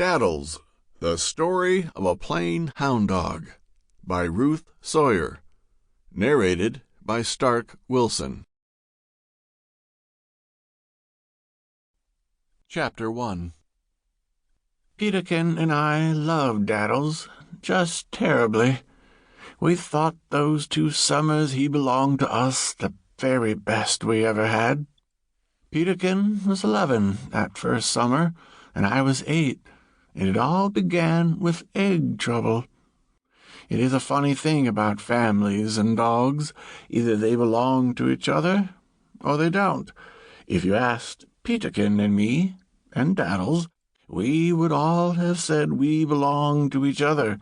Daddles, The Story of a Plain Hound Dog by Ruth Sawyer. Narrated by Stark Wilson. Chapter 1. Peterkin and I loved Daddles, just terribly. We thought those 2 summers he belonged to us the very best we ever had. Peterkin was 11 that first summer, and I was 8, and it all began with egg trouble. It is a funny thing about families and dogs. Either they belong to each other, or they don't. If you asked Peterkin and me, and Daddles, we would all have said we belonged to each other.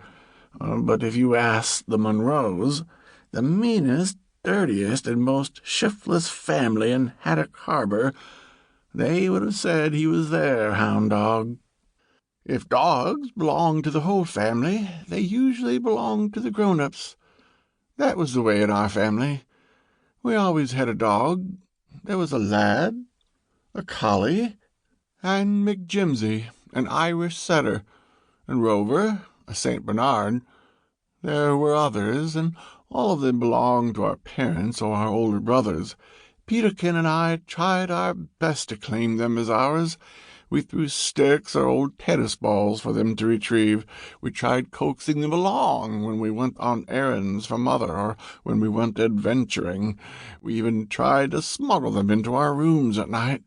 But if you asked the Monroes, the meanest, dirtiest, and most shiftless family in Haddock Harbor, they would have said he was their hound dog. If dogs belong to the whole family, they usually belong to the grown-ups. That was the way in our family. We always had a dog. There was a lad, a collie, and McJimsy, an Irish setter, and Rover, a St. Bernard. There were others, and all of them belonged to our parents or our older brothers. Peterkin and I tried our best to claim them as ours. We threw sticks or old tennis balls for them to retrieve. We tried coaxing them along when we went on errands for Mother or when we went adventuring. We even tried to smuggle them into our rooms at night.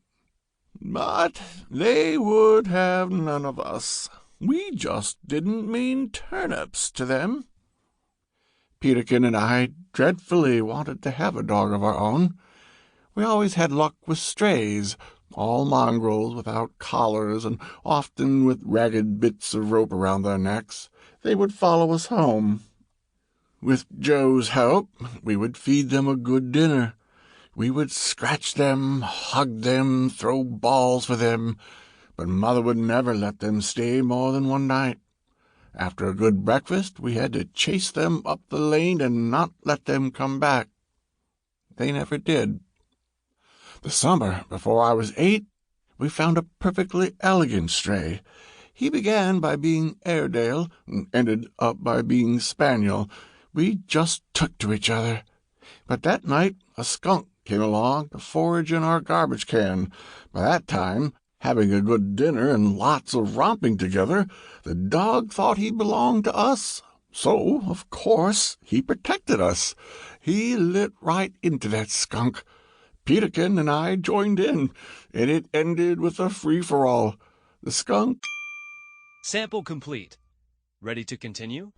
But they would have none of us. We just didn't mean turnips to them. Peterkin and I dreadfully wanted to have a dog of our own. We always had luck with strays, all mongrels without collars and often with ragged bits of rope around their necks. They would follow us home. With Joe's help, we would feed them a good dinner. We would scratch them, hug them, throw balls for them, but Mother would never let them stay more than one night. After a good breakfast, we had to chase them up the lane and not let them come back. They never did. The summer before I was 8, we found a perfectly elegant stray. He began by being Airedale and ended up by being Spaniel. We just took to each other. But that night a skunk came along to forage in our garbage can. By that time, having a good dinner and lots of romping together, the dog thought he belonged to us. So, of course, he protected us. He lit right into that skunk. Peterkin and I joined in, and it ended with a free-for-all. The skunk... Sample complete. Ready to continue?